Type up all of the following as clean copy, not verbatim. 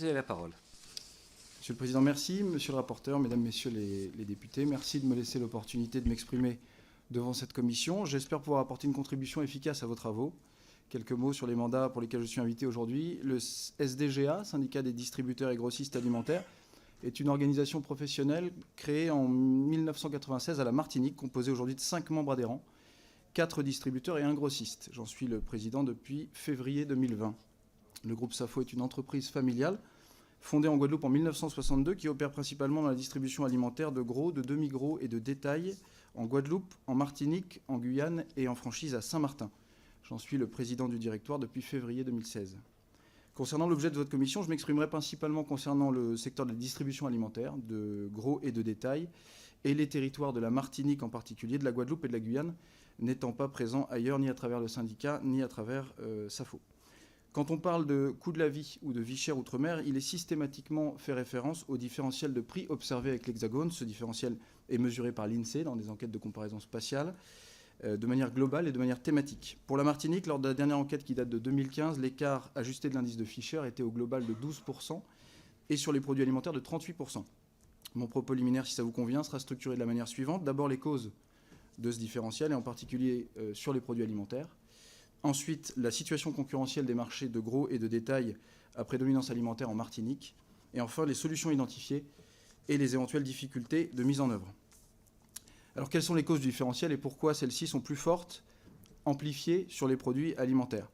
vous avez la parole. Monsieur le Président, merci. Monsieur le rapporteur, Mesdames, Messieurs les députés, merci de me laisser l'opportunité de m'exprimer devant cette commission. J'espère pouvoir apporter une contribution efficace à vos travaux. Quelques mots sur les mandats pour lesquels je suis invité aujourd'hui. Le SDGA, Syndicat des distributeurs et grossistes alimentaires, est une organisation professionnelle créée en 1996 à la Martinique, composée aujourd'hui de 5 membres adhérents, 4 distributeurs et 1 grossiste. J'en suis le président depuis février 2020. Le groupe SAFO est une entreprise familiale fondée en Guadeloupe en 1962 qui opère principalement dans la distribution alimentaire de gros, de demi-gros et de détail en Guadeloupe, en Martinique, en Guyane et en franchise à Saint-Martin. J'en suis le président du directoire depuis février 2016. Concernant l'objet de votre commission, je m'exprimerai principalement concernant le secteur de la distribution alimentaire, de gros et de détail, et les territoires de la Martinique en particulier, de la Guadeloupe et de la Guyane, n'étant pas présents ailleurs, ni à travers le syndicat, ni à travers SAFO. Quand on parle de coût de la vie ou de vie chère outre-mer, il est systématiquement fait référence au différentiel de prix observé avec l'Hexagone. Ce différentiel est mesuré par l'INSEE dans des enquêtes de comparaison spatiale, de manière globale et de manière thématique. Pour la Martinique, lors de la dernière enquête qui date de 2015, l'écart ajusté de l'indice de Fischer était au global de 12% et sur les produits alimentaires de 38%. Mon propos liminaire, si ça vous convient, sera structuré de la manière suivante. D'abord, les causes de ce différentiel, et en particulier sur les produits alimentaires. Ensuite, la situation concurrentielle des marchés de gros et de détail à prédominance alimentaire en Martinique. Et enfin, les solutions identifiées et les éventuelles difficultés de mise en œuvre. Alors, quelles sont les causes du différentiel et pourquoi celles-ci sont plus fortes, amplifiées sur les produits alimentaires?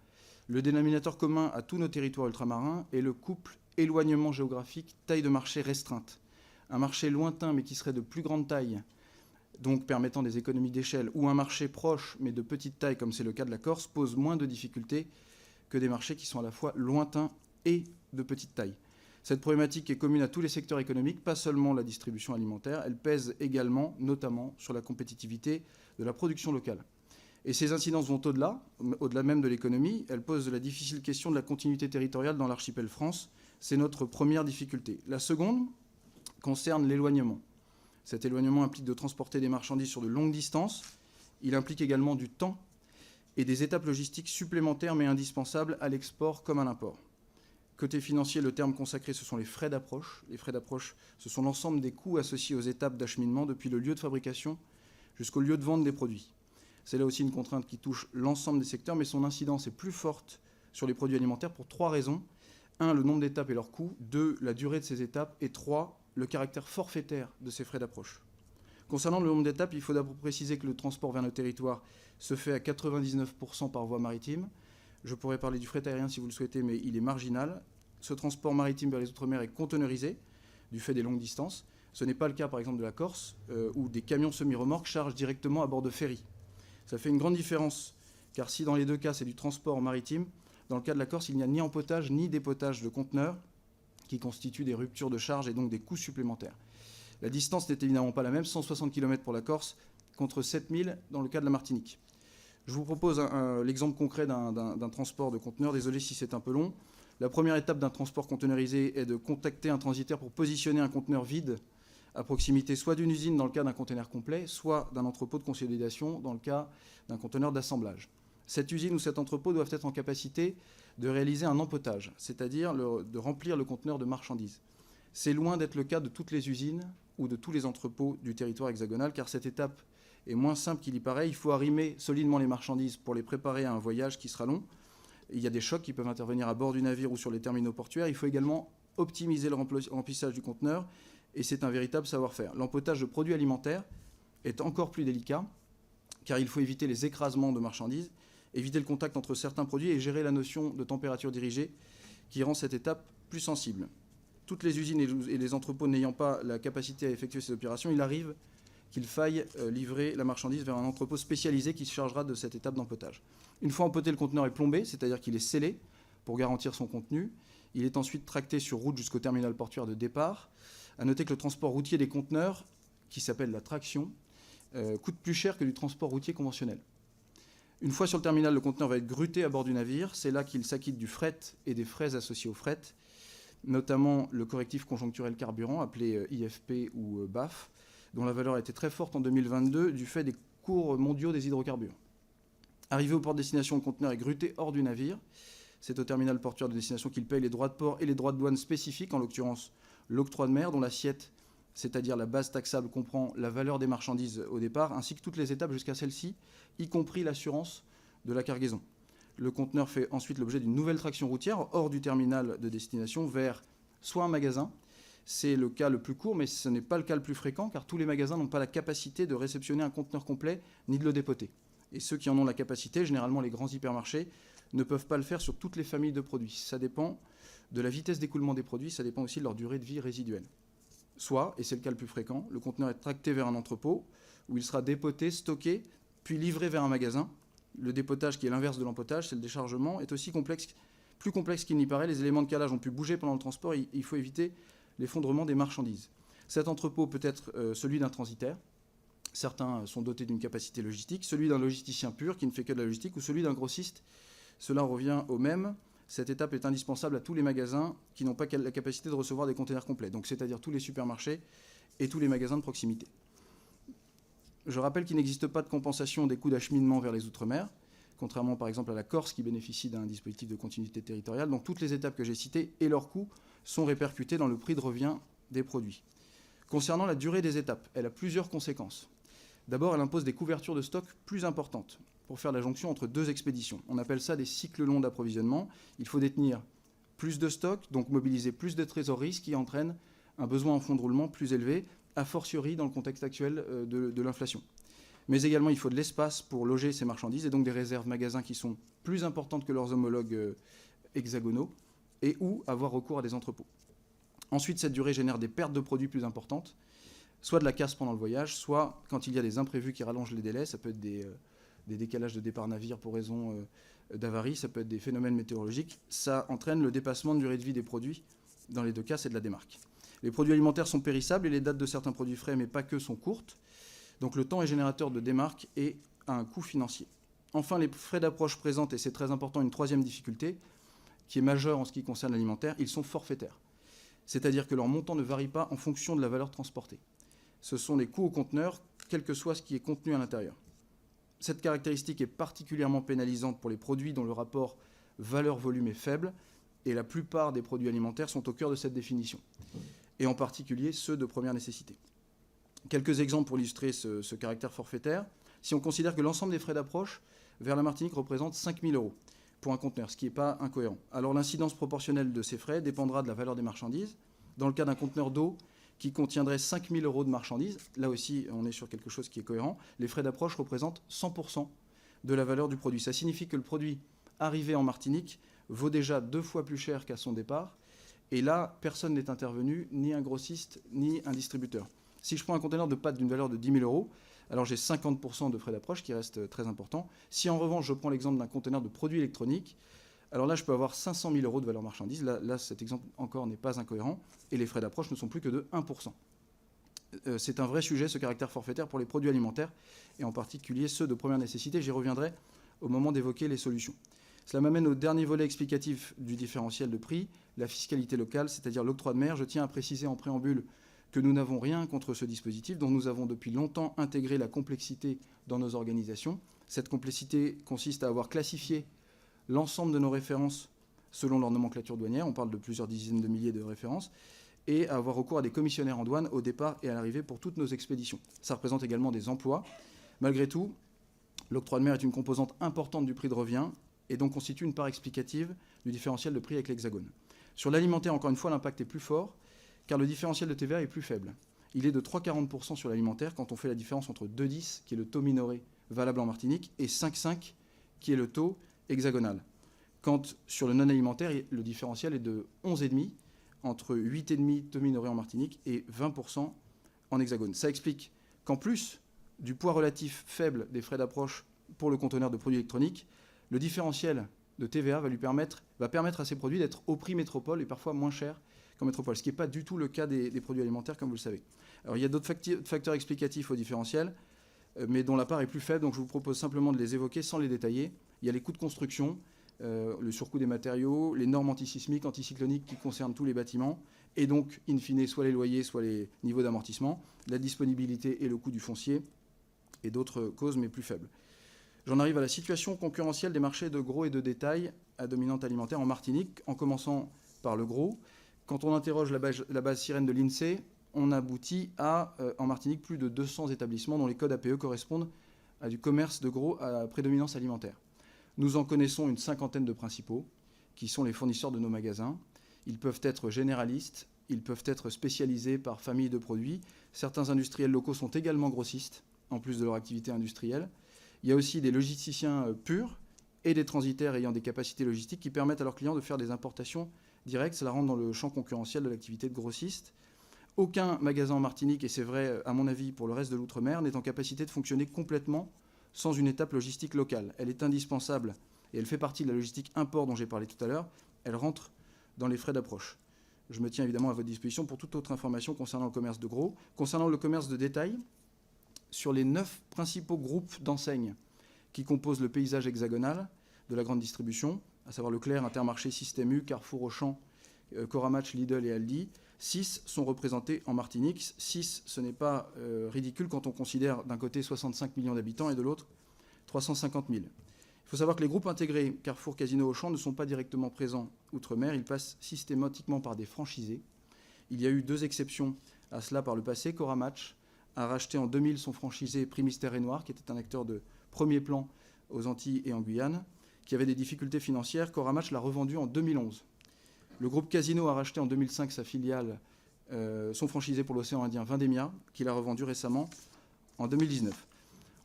Le dénominateur commun à tous nos territoires ultramarins est le couple éloignement géographique, taille de marché restreinte. Un marché lointain mais qui serait de plus grande taille, donc permettant des économies d'échelle, ou un marché proche mais de petite taille, comme c'est le cas de la Corse, pose moins de difficultés que des marchés qui sont à la fois lointains et de petite taille. Cette problématique est commune à tous les secteurs économiques, pas seulement la distribution alimentaire. Elle pèse également, notamment, sur la compétitivité de la production locale. Et ces incidences vont au-delà même de l'économie. Elles posent la difficile question de la continuité territoriale dans l'archipel France. C'est notre première difficulté. La seconde concerne l'éloignement. Cet éloignement implique de transporter des marchandises sur de longues distances. Il implique également du temps et des étapes logistiques supplémentaires mais indispensables à l'export comme à l'import. Côté financier, le terme consacré, ce sont les frais d'approche. Les frais d'approche, ce sont l'ensemble des coûts associés aux étapes d'acheminement depuis le lieu de fabrication jusqu'au lieu de vente des produits. C'est là aussi une contrainte qui touche l'ensemble des secteurs, mais son incidence est plus forte sur les produits alimentaires pour 3 raisons. 1, le nombre d'étapes et leur coût. 2, la durée de ces étapes. Et 3, le caractère forfaitaire de ces frais d'approche. Concernant le nombre d'étapes, il faut d'abord préciser que le transport vers nos territoires se fait à 99% par voie maritime. Je pourrais parler du fret aérien si vous le souhaitez, mais il est marginal. Ce transport maritime vers les Outre-mer est conteneurisé du fait des longues distances. Ce n'est pas le cas, par exemple, de la Corse, où des camions semi-remorques chargent directement à bord de ferries. Ça fait une grande différence, car si dans les deux cas, c'est du transport maritime, dans le cas de la Corse, il n'y a ni empotage ni dépotage de conteneurs, qui constituent des ruptures de charge et donc des coûts supplémentaires. La distance n'est évidemment pas la même, 160 km pour la Corse, contre 7000 dans le cas de la Martinique. Je vous propose l'exemple concret d'un transport de conteneurs. Désolé si c'est un peu long. La première étape d'un transport conteneurisé est de contacter un transitaire pour positionner un conteneur vide à proximité soit d'une usine dans le cas d'un conteneur complet, soit d'un entrepôt de consolidation dans le cas d'un conteneur d'assemblage. Cette usine ou cet entrepôt doivent être en capacité de réaliser un empotage, c'est-à-dire de remplir le conteneur de marchandises. C'est loin d'être le cas de toutes les usines ou de tous les entrepôts du territoire hexagonal, car cette étape est moins simple qu'il y paraît. Il faut arrimer solidement les marchandises pour les préparer à un voyage qui sera long. Il y a des chocs qui peuvent intervenir à bord du navire ou sur les terminaux portuaires. Il faut également optimiser le remplissage du conteneur, et c'est un véritable savoir-faire. L'empotage de produits alimentaires est encore plus délicat, car il faut éviter les écrasements de marchandises, éviter le contact entre certains produits et gérer la notion de température dirigée qui rend cette étape plus sensible. Toutes les usines et les entrepôts n'ayant pas la capacité à effectuer ces opérations, il arrive qu'il faille livrer la marchandise vers un entrepôt spécialisé qui se chargera de cette étape d'empotage. Une fois empoté, le conteneur est plombé, c'est-à-dire qu'il est scellé pour garantir son contenu. Il est ensuite tracté sur route jusqu'au terminal portuaire de départ. À noter que le transport routier des conteneurs, qui s'appelle la traction, coûte plus cher que du transport routier conventionnel. Une fois sur le terminal, le conteneur va être gruté à bord du navire. C'est là qu'il s'acquitte du fret et des frais associés au fret, notamment le correctif conjoncturel carburant, appelé IFP ou BAF, dont la valeur a été très forte en 2022 du fait des cours mondiaux des hydrocarbures. Arrivé au port de destination, le conteneur est gruté hors du navire. C'est au terminal portuaire de destination qu'il paye les droits de port et les droits de douane spécifiques, en l'occurrence l'octroi de mer, dont l'assiette, c'est-à-dire la base taxable, comprend la valeur des marchandises au départ, ainsi que toutes les étapes jusqu'à celle-ci, y compris l'assurance de la cargaison. Le conteneur fait ensuite l'objet d'une nouvelle traction routière hors du terminal de destination vers soit un magasin. C'est le cas le plus court, mais ce n'est pas le cas le plus fréquent, car tous les magasins n'ont pas la capacité de réceptionner un conteneur complet ni de le dépoter. Et ceux qui en ont la capacité, généralement les grands hypermarchés, ne peuvent pas le faire sur toutes les familles de produits. Ça dépend de la vitesse d'écoulement des produits, ça dépend aussi de leur durée de vie résiduelle. Soit, et c'est le cas le plus fréquent, le conteneur est tracté vers un entrepôt, où il sera dépoté, stocké, puis livré vers un magasin. Le dépotage, qui est l'inverse de l'empotage, c'est le déchargement, est aussi plus complexe qu'il n'y paraît. Les éléments de calage ont pu bouger pendant le transport, il faut éviter l'effondrement des marchandises. Cet entrepôt peut être celui d'un transitaire. Certains sont dotés d'une capacité logistique, celui d'un logisticien pur qui ne fait que de la logistique, ou celui d'un grossiste. Cela revient au même. Cette étape est indispensable à tous les magasins qui n'ont pas la capacité de recevoir des containers complets, donc c'est-à-dire tous les supermarchés et tous les magasins de proximité. Je rappelle qu'il n'existe pas de compensation des coûts d'acheminement vers les Outre-mer, contrairement par exemple à la Corse qui bénéficie d'un dispositif de continuité territoriale. Donc toutes les étapes que j'ai citées et leurs coûts sont répercutés dans le prix de revient des produits. Concernant la durée des étapes, elle a plusieurs conséquences. D'abord, elle impose des couvertures de stock plus importantes pour faire la jonction entre deux expéditions. On appelle ça des cycles longs d'approvisionnement. Il faut détenir plus de stock, donc mobiliser plus de trésorerie, ce qui entraîne un besoin en fonds de roulement plus élevé, a fortiori dans le contexte actuel de l'inflation. Mais également, il faut de l'espace pour loger ces marchandises et donc des réserves magasins qui sont plus importantes que leurs homologues hexagonaux et ou avoir recours à des entrepôts. Ensuite, cette durée génère des pertes de produits plus importantes, soit de la casse pendant le voyage, soit quand il y a des imprévus qui rallongent les délais. Ça peut être des décalages de départ navire pour raison d'avarie, ça peut être des phénomènes météorologiques. Ça entraîne le dépassement de durée de vie des produits. Dans les deux cas, c'est de la démarque. Les produits alimentaires sont périssables et les dates de certains produits frais, mais pas que, sont courtes. Donc le temps est générateur de démarque et a un coût financier. Enfin, les frais d'approche présentent, et c'est très important, une troisième difficulté, qui est majeure en ce qui concerne l'alimentaire, ils sont forfaitaires. C'est-à-dire que leur montant ne varie pas en fonction de la valeur transportée. Ce sont les coûts au conteneur, quel que soit ce qui est contenu à l'intérieur. Cette caractéristique est particulièrement pénalisante pour les produits dont le rapport valeur-volume est faible, et la plupart des produits alimentaires sont au cœur de cette définition, et en particulier ceux de première nécessité. Quelques exemples pour illustrer ce caractère forfaitaire. Si on considère que l'ensemble des frais d'approche vers la Martinique représente 5 000 € pour un conteneur, ce qui n'est pas incohérent. Alors l'incidence proportionnelle de ces frais dépendra de la valeur des marchandises. Dans le cas d'un conteneur d'eau qui contiendrait 5 000 € de marchandises, là aussi on est sur quelque chose qui est cohérent, les frais d'approche représentent 100% de la valeur du produit. Ça signifie que le produit arrivé en Martinique vaut déjà 2 fois plus cher qu'à son départ, et là personne n'est intervenu, ni un grossiste, ni un distributeur. Si je prends un conteneur de pâtes d'une valeur de 10 000 €, alors j'ai 50% de frais d'approche qui reste très important. Si en revanche je prends l'exemple d'un conteneur de produits électroniques, alors là je peux avoir 500 000 € de valeur marchandise. Là cet exemple encore n'est pas incohérent et les frais d'approche ne sont plus que de 1%. C'est un vrai sujet, ce caractère forfaitaire pour les produits alimentaires et en particulier ceux de première nécessité. J'y reviendrai au moment d'évoquer les solutions. Cela m'amène au dernier volet explicatif du différentiel de prix, la fiscalité locale, c'est-à-dire l'octroi de mer. Je tiens à préciser en préambule que nous n'avons rien contre ce dispositif dont nous avons depuis longtemps intégré la complexité dans nos organisations. Cette complexité consiste à avoir classifié l'ensemble de nos références selon leur nomenclature douanière, on parle de plusieurs dizaines de milliers de références, et à avoir recours à des commissionnaires en douane au départ et à l'arrivée pour toutes nos expéditions. Ça représente également des emplois. Malgré tout, l'octroi de mer est une composante importante du prix de revient et donc constitue une part explicative du différentiel de prix avec l'Hexagone. Sur l'alimentaire, encore une fois, l'impact est plus fort, car le différentiel de TVA est plus faible. Il est de 3,40% sur l'alimentaire quand on fait la différence entre 2,10, qui est le taux minoré valable en Martinique, et 5,5, qui est le taux hexagonal. Quand sur le non-alimentaire, le différentiel est de 11,5, entre 8,5 taux minoré en Martinique et 20% en hexagone. Ça explique qu'en plus du poids relatif faible des frais d'approche pour le conteneur de produits électroniques, le différentiel de TVA va permettre à ces produits d'être au prix métropole et parfois moins cher qu'en métropole, ce qui n'est pas du tout le cas des produits alimentaires, comme vous le savez. Alors, il y a d'autres facteurs explicatifs au différentiel, mais dont la part est plus faible, donc je vous propose simplement de les évoquer sans les détailler. Il y a les coûts de construction, le surcoût des matériaux, les normes antisismiques, anticycloniques qui concernent tous les bâtiments, et donc, in fine, soit les loyers, soit les niveaux d'amortissement, la disponibilité et le coût du foncier, et d'autres causes, mais plus faibles. J'en arrive à la situation concurrentielle des marchés de gros et de détail à dominante alimentaire en Martinique, en commençant par le gros. Quand on interroge la base sirène de l'INSEE, on aboutit à, en Martinique, plus de 200 établissements dont les codes APE correspondent à du commerce de gros à prédominance alimentaire. Nous en connaissons une cinquantaine de principaux, qui sont les fournisseurs de nos magasins. Ils peuvent être généralistes, ils peuvent être spécialisés par famille de produits. Certains industriels locaux sont également grossistes, en plus de leur activité industrielle. Il y a aussi des logisticiens purs et des transitaires ayant des capacités logistiques qui permettent à leurs clients de faire des importations directes. Cela rentre dans le champ concurrentiel de l'activité de grossiste. Aucun magasin en Martinique, et c'est vrai à mon avis pour le reste de l'outre-mer, n'est en capacité de fonctionner complètement sans une étape logistique locale. Elle est indispensable et elle fait partie de la logistique import dont j'ai parlé tout à l'heure. Elle rentre dans les frais d'approche. Je me tiens évidemment à votre disposition pour toute autre information concernant le commerce de gros. Concernant le commerce de détail, sur les 9 principaux groupes d'enseignes qui composent le paysage hexagonal de la grande distribution, à savoir Leclerc, Intermarché, Système U, Carrefour, Auchan, Coramatch, Lidl et Aldi, 6 sont représentés en Martinique. 6, ce n'est pas ridicule quand on considère d'un côté 65 millions d'habitants et de l'autre 350 000. Il faut savoir que les groupes intégrés Carrefour, Casino, Auchan ne sont pas directement présents outre-mer. Ils passent systématiquement par des franchisés. Il y a eu 2 exceptions à cela par le passé. Coramatch a racheté en 2000 son franchisé Primistère et Noir, qui était un acteur de premier plan aux Antilles et en Guyane, qui avait des difficultés financières. Coramatch l'a revendu en 2011. Le groupe Casino a racheté en 2005 sa filiale, son franchisé pour l'océan Indien, Vendémia, qu'il a revendu récemment en 2019.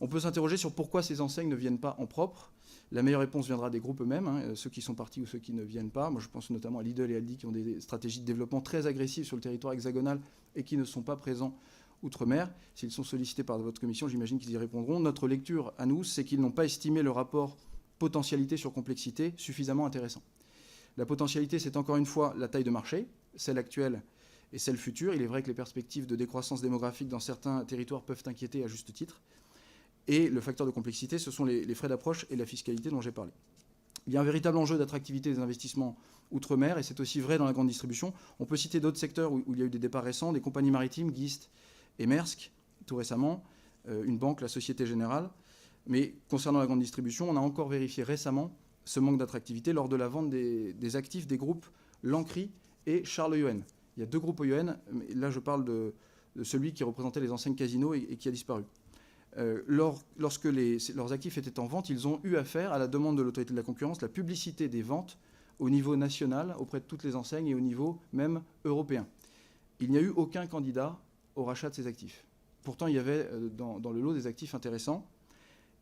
On peut s'interroger sur pourquoi ces enseignes ne viennent pas en propre. La meilleure réponse viendra des groupes eux-mêmes, ceux qui sont partis ou ceux qui ne viennent pas. Moi, je pense notamment à Lidl et Aldi qui ont des stratégies de développement très agressives sur le territoire hexagonal et qui ne sont pas présents outre-mer. S'ils sont sollicités par votre commission, j'imagine qu'ils y répondront. Notre lecture à nous, c'est qu'ils n'ont pas estimé le rapport potentialité sur complexité suffisamment intéressant. La potentialité, c'est encore une fois la taille de marché, celle actuelle et celle future. Il est vrai que les perspectives de décroissance démographique dans certains territoires peuvent inquiéter à juste titre. Et le facteur de complexité, ce sont les frais d'approche et la fiscalité dont j'ai parlé. Il y a un véritable enjeu d'attractivité des investissements outre-mer, et c'est aussi vrai dans la grande distribution. On peut citer d'autres secteurs où il y a eu des départs récents, des compagnies maritimes, Gist et Maersk, tout récemment, une banque, la Société Générale. Mais concernant la grande distribution, on a encore vérifié récemment ce manque d'attractivité lors de la vente des actifs des groupes Lancry et Charles Euen. Il y a 2 groupes Euen, mais là je parle de celui qui représentait les enseignes Casino et qui a disparu. Lorsque leurs actifs étaient en vente, ils ont eu à faire, à la demande de l'autorité de la concurrence, la publicité des ventes au niveau national, auprès de toutes les enseignes et au niveau même européen. Il n'y a eu aucun candidat au rachat de ces actifs. Pourtant, il y avait dans le lot des actifs intéressants.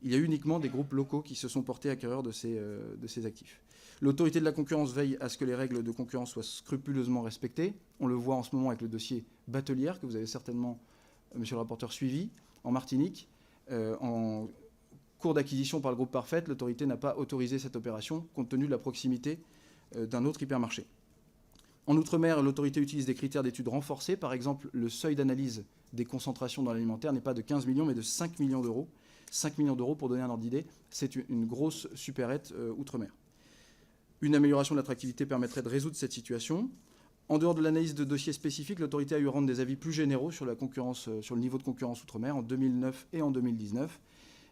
Il y a eu uniquement des groupes locaux qui se sont portés acquéreurs de ces actifs. L'autorité de la concurrence veille à ce que les règles de concurrence soient scrupuleusement respectées. On le voit en ce moment avec le dossier Batelière, que vous avez certainement, monsieur le rapporteur, suivi, en Martinique. En cours d'acquisition par le groupe Parfait, l'autorité n'a pas autorisé cette opération compte tenu de la proximité d'un autre hypermarché. En Outre-mer, l'autorité utilise des critères d'études renforcés. Par exemple, le seuil d'analyse des concentrations dans l'alimentaire n'est pas de 15 millions, mais de 5 millions d'euros. 5 millions d'euros, pour donner un ordre d'idée, c'est une grosse supérette Outre-mer. Une amélioration de l'attractivité permettrait de résoudre cette situation. En dehors de l'analyse de dossiers spécifiques, l'autorité a eu à rendre des avis plus généraux sur la concurrence, sur le niveau de concurrence outre-mer en 2009 et en 2019.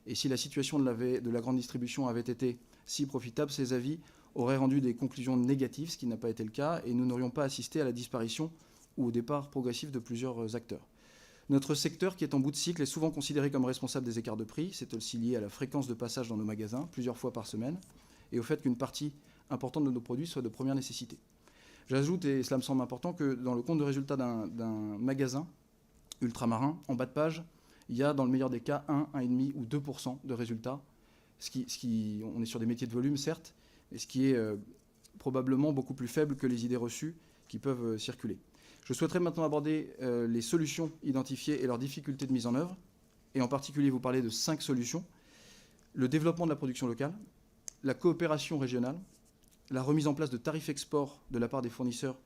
Et si la situation de la grande distribution avait été si profitable, ces avis auraient rendu des conclusions négatives, ce qui n'a pas été le cas, et nous n'aurions pas assisté à la disparition ou au départ progressif de plusieurs acteurs. Notre secteur, qui est en bout de cycle, est souvent considéré comme responsable des écarts de prix. C'est aussi lié à la fréquence de passage dans nos magasins, plusieurs fois par semaine, et au fait qu'une partie importante de nos produits soit de première nécessité. J'ajoute, et cela me semble important, que dans le compte de résultat d'un magasin ultramarin, en bas de page, il y a dans le meilleur des cas 1, 1,5 ou 2% de résultats. On est sur des métiers de volume, certes, mais ce qui est probablement beaucoup plus faible que les idées reçues qui peuvent circuler. Je souhaiterais maintenant aborder les solutions identifiées et leurs difficultés de mise en œuvre, et en particulier vous parler de 5 solutions. Le développement de la production locale, la coopération régionale, la remise en place de tarifs export de la part des fournisseurs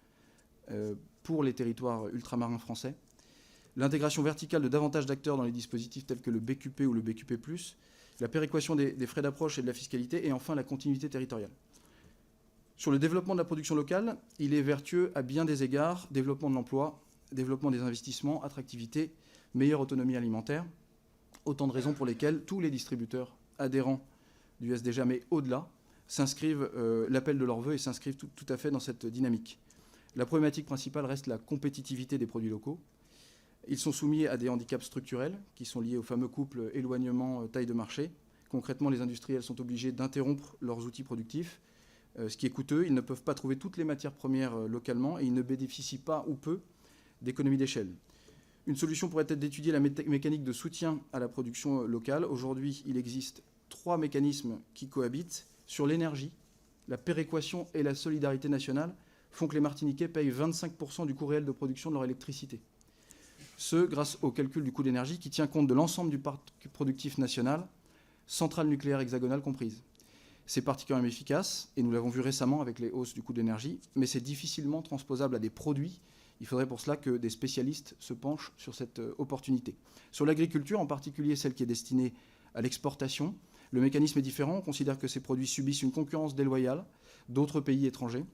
pour les territoires ultramarins français, l'intégration verticale de davantage d'acteurs dans les dispositifs tels que le BQP ou le BQP+, la péréquation des frais d'approche et de la fiscalité, et enfin la continuité territoriale. Sur le développement de la production locale, il est vertueux à bien des égards, développement de l'emploi, développement des investissements, attractivité, meilleure autonomie alimentaire, autant de raisons pour lesquelles tous les distributeurs adhérents du SDGA, mais au-delà, l'appellent de leur vœu et s'inscrivent tout à fait dans cette dynamique. La problématique principale reste la compétitivité des produits locaux. Ils sont soumis à des handicaps structurels qui sont liés au fameux couple éloignement-taille de marché. Concrètement, les industriels sont obligés d'interrompre leurs outils productifs, ce qui est coûteux. Ils ne peuvent pas trouver toutes les matières premières localement et ils ne bénéficient pas ou peu d'économies d'échelle. Une solution pourrait être d'étudier la mécanique de soutien à la production locale. Aujourd'hui, il existe 3 mécanismes qui cohabitent. Sur l'énergie, la péréquation et la solidarité nationale font que les Martiniquais payent 25% du coût réel de production de leur électricité. Ce, grâce au calcul du coût d'énergie qui tient compte de l'ensemble du parc productif national, centrales nucléaires hexagonales comprises. C'est particulièrement efficace, et nous l'avons vu récemment avec les hausses du coût d'énergie, mais c'est difficilement transposable à des produits. Il faudrait pour cela que des spécialistes se penchent sur cette opportunité. Sur l'agriculture, en particulier celle qui est destinée à l'exportation, le mécanisme est différent. On considère que ces produits subissent une concurrence déloyale d'autres pays étrangers,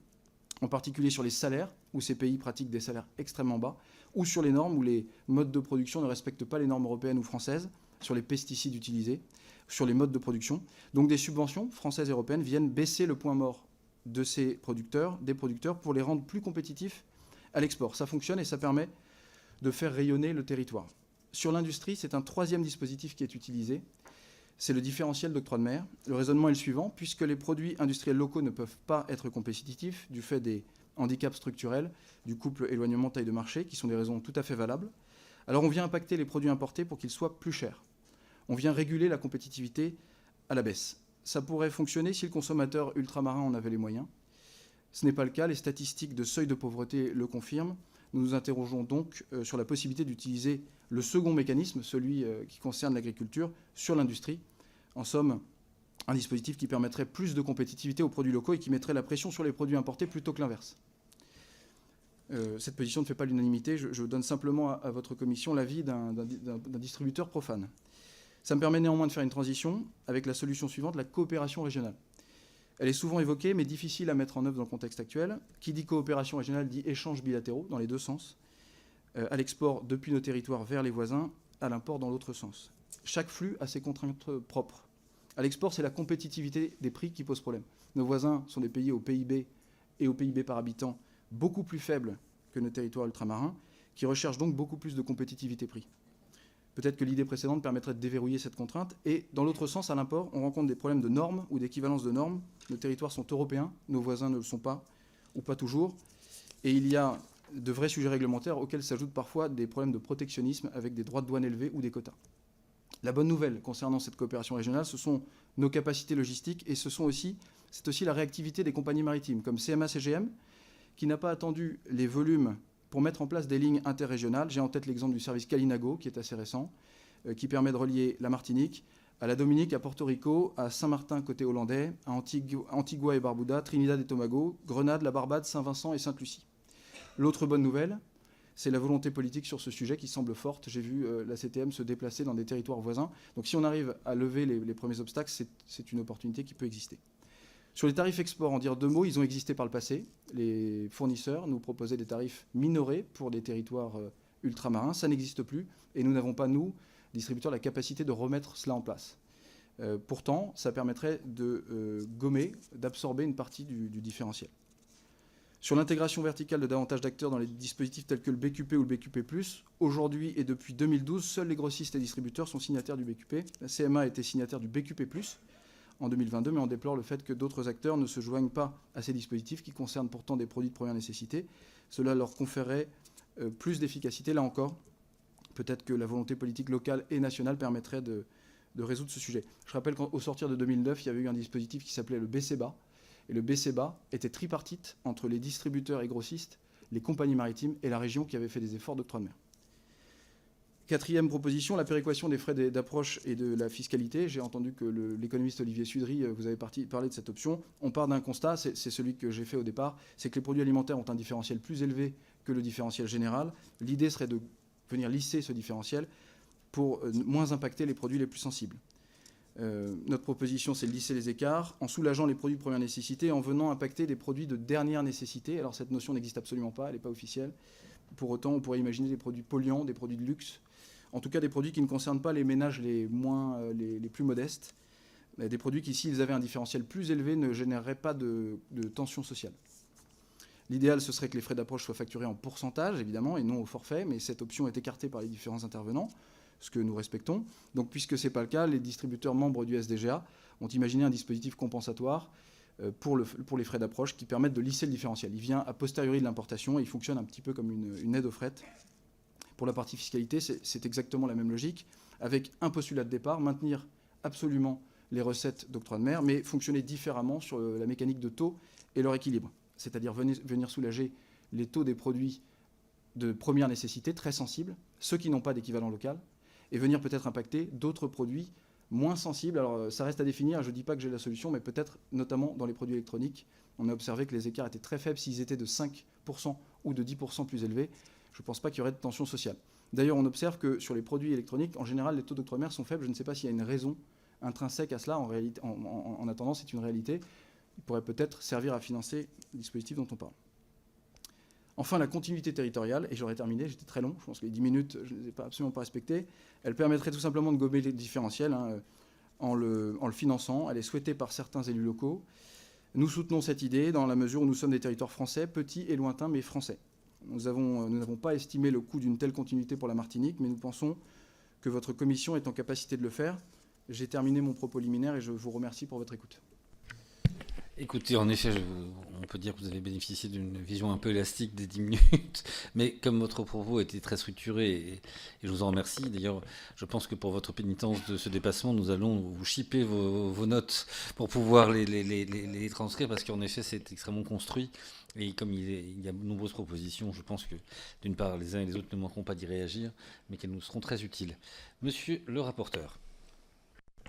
en particulier sur les salaires, où ces pays pratiquent des salaires extrêmement bas, ou sur les normes où les modes de production ne respectent pas les normes européennes ou françaises, sur les pesticides utilisés, sur les modes de production. Donc des subventions françaises et européennes viennent baisser le point mort de ces producteurs, des producteurs, pour les rendre plus compétitifs à l'export. Ça fonctionne et ça permet de faire rayonner le territoire. Sur l'industrie, c'est un 3e dispositif qui est utilisé. C'est le différentiel d'octroi de mer. Le raisonnement est le suivant. Puisque les produits industriels locaux ne peuvent pas être compétitifs du fait des handicaps structurels, du couple éloignement-taille de marché, qui sont des raisons tout à fait valables, alors on vient impacter les produits importés pour qu'ils soient plus chers. On vient réguler la compétitivité à la baisse. Ça pourrait fonctionner si le consommateur ultramarin en avait les moyens. Ce n'est pas le cas. Les statistiques de seuil de pauvreté le confirment. Nous nous interrogeons donc sur la possibilité d'utiliser le second mécanisme, celui qui concerne l'agriculture, sur l'industrie. En somme, un dispositif qui permettrait plus de compétitivité aux produits locaux et qui mettrait la pression sur les produits importés plutôt que l'inverse. Cette position ne fait pas l'unanimité. Je donne simplement à votre commission l'avis d'un distributeur profane. Ça me permet néanmoins de faire une transition avec la solution suivante, la coopération régionale. Elle est souvent évoquée, mais difficile à mettre en œuvre dans le contexte actuel. Qui dit coopération régionale dit échanges bilatéraux dans les deux sens, à l'export depuis nos territoires vers les voisins, à l'import dans l'autre sens. Chaque flux a ses contraintes propres. À l'export, c'est la compétitivité des prix qui pose problème. Nos voisins sont des pays au PIB et au PIB par habitant beaucoup plus faibles que nos territoires ultramarins, qui recherchent donc beaucoup plus de compétitivité prix. Peut-être que l'idée précédente permettrait de déverrouiller cette contrainte. Et dans l'autre sens, à l'import, on rencontre des problèmes de normes ou d'équivalence de normes. Nos territoires sont européens, nos voisins ne le sont pas, ou pas toujours. Et il y a de vrais sujets réglementaires auxquels s'ajoutent parfois des problèmes de protectionnisme avec des droits de douane élevés ou des quotas. La bonne nouvelle concernant cette coopération régionale, ce sont nos capacités logistiques et c'est aussi la réactivité des compagnies maritimes, comme CMA-CGM, qui n'a pas attendu les volumes pour mettre en place des lignes interrégionales. J'ai en tête l'exemple du service Kalinago, qui est assez récent, qui permet de relier la Martinique à la Dominique, à Porto Rico, à Saint-Martin côté hollandais, à Antigua et Barbuda, Trinidad et Tobago, Grenade, la Barbade, Saint-Vincent et Sainte-Lucie. L'autre bonne nouvelle, c'est la volonté politique sur ce sujet qui semble forte. J'ai vu la CTM se déplacer dans des territoires voisins. Donc si on arrive à lever les premiers obstacles, c'est une opportunité qui peut exister. Sur les tarifs export, en dire deux mots, ils ont existé par le passé. Les fournisseurs nous proposaient des tarifs minorés pour des territoires ultramarins. Ça n'existe plus et nous n'avons pas, nous, distributeurs, la capacité de remettre cela en place. Pourtant, ça permettrait de gommer, d'absorber une partie du différentiel. Sur l'intégration verticale de davantage d'acteurs dans les dispositifs tels que le BQP ou le BQP+, aujourd'hui et depuis 2012, seuls les grossistes et distributeurs sont signataires du BQP. La CMA a été signataire du BQP+, en 2022, mais on déplore le fait que d'autres acteurs ne se joignent pas à ces dispositifs qui concernent pourtant des produits de première nécessité. Cela leur conférerait plus d'efficacité. Là encore, peut-être que la volonté politique locale et nationale permettrait de résoudre ce sujet. Je rappelle qu'au sortir de 2009, il y avait eu un dispositif qui s'appelait le BCBA. Et le BCBA était tripartite entre les distributeurs et grossistes, les compagnies maritimes et la région qui avait fait des efforts d'octroi de mer. Quatrième proposition, la péréquation des frais d'approche et de la fiscalité. J'ai entendu que l'économiste Olivier Sudry vous avait parlé de cette option. On part d'un constat, c'est celui que j'ai fait au départ, c'est que les produits alimentaires ont un différentiel plus élevé que le différentiel général. L'idée serait de venir lisser ce différentiel pour moins impacter les produits les plus sensibles. Notre proposition, c'est de lisser les écarts en soulageant les produits de première nécessité, en venant impacter des produits de dernière nécessité. Alors cette notion n'existe absolument pas, elle n'est pas officielle. Pour autant, on pourrait imaginer des produits polluants, des produits de luxe, en tout cas des produits qui ne concernent pas les ménages les plus modestes. Des produits qui, s'ils avaient un différentiel plus élevé, ne généreraient pas de tension sociale. L'idéal, ce serait que les frais d'approche soient facturés en pourcentage, évidemment, et non au forfait, mais cette option est écartée par les différents intervenants, ce que nous respectons. Donc, puisque ce n'est pas le cas, les distributeurs membres du SDGA ont imaginé un dispositif compensatoire pour les frais d'approche qui permettent de lisser le différentiel. Il vient a posteriori de l'importation et il fonctionne un petit peu comme une aide au fret. Pour la partie fiscalité, c'est exactement la même logique, avec un postulat de départ, maintenir absolument les recettes d'octroi de mer, mais fonctionner différemment sur la mécanique de taux et leur équilibre. C'est-à-dire venir soulager les taux des produits de première nécessité, très sensibles, ceux qui n'ont pas d'équivalent local, et venir peut-être impacter d'autres produits moins sensibles. Alors ça reste à définir, je ne dis pas que j'ai la solution, mais peut-être notamment dans les produits électroniques, on a observé que les écarts étaient très faibles s'ils étaient de 5% ou de 10% plus élevés. Je ne pense pas qu'il y aurait de tension sociale. D'ailleurs, on observe que sur les produits électroniques, en général, les taux d'octroi de mer sont faibles. Je ne sais pas s'il y a une raison intrinsèque à cela. En attendant, c'est une réalité. Il pourrait peut-être servir à financer le dispositif dont on parle. Enfin, la continuité territoriale, et j'aurais terminé, j'étais très long, je pense que les 10 minutes, je ne les ai absolument pas respectées. Elle permettrait tout simplement de gommer les différentiels en le finançant. Elle est souhaitée par certains élus locaux. Nous soutenons cette idée dans la mesure où nous sommes des territoires français, petits et lointains, mais français. Nous n'avons pas estimé le coût d'une telle continuité pour la Martinique, mais nous pensons que votre commission est en capacité de le faire. J'ai terminé mon propos liminaire et je vous remercie pour votre écoute. Écoutez, en effet, on peut dire que vous avez bénéficié d'une vision un peu élastique des 10 minutes, mais comme votre propos était très structuré, et je vous en remercie. D'ailleurs, je pense que pour votre pénitence de ce dépassement, nous allons vous shipper vos notes pour pouvoir les transcrire, parce qu'en effet, c'est extrêmement construit. Et comme il y a de nombreuses propositions, je pense que d'une part, les uns et les autres ne manqueront pas d'y réagir, mais qu'elles nous seront très utiles. Monsieur le rapporteur.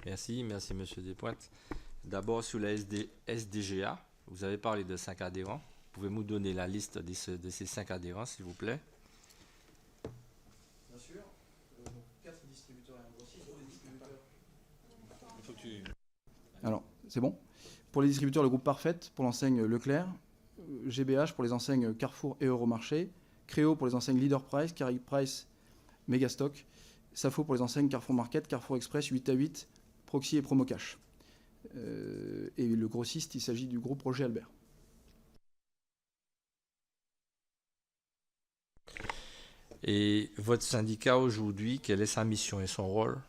Merci Monsieur Despointes. D'abord, sur la SDGA, vous avez parlé de 5 adhérents. Pouvez-vous donner la liste de ces 5 adhérents, s'il vous plaît? Bien sûr. 4 distributeurs et un grossiste. Pour les distributeurs. Il faut que tu... Alors, c'est bon. Pour les distributeurs, le groupe Parfait, pour l'enseigne Leclerc, GBH pour les enseignes Carrefour et Euromarché, Créo pour les enseignes Leader Price, Caraïbes Price, Megastock, Safo pour les enseignes Carrefour Market, Carrefour Express, 8 à 8, Proxy et Promocash. Et le grossiste, il s'agit du groupe Roger Albert. Et votre syndicat aujourd'hui, quelle est sa mission et son rôle?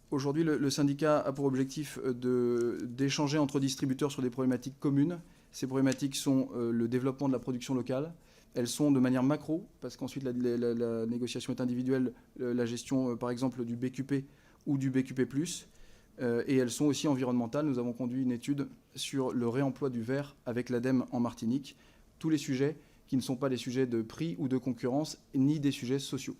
Aujourd'hui, le syndicat a pour objectif d'échanger entre distributeurs sur des problématiques communes. Ces problématiques sont le développement de la production locale. Elles sont de manière macro, parce qu'ensuite la négociation est individuelle, la gestion par exemple du BQP ou du BQP+, et elles sont aussi environnementales. Nous avons conduit une étude sur le réemploi du verre avec l'ADEME en Martinique. Tous les sujets qui ne sont pas des sujets de prix ou de concurrence, ni des sujets sociaux.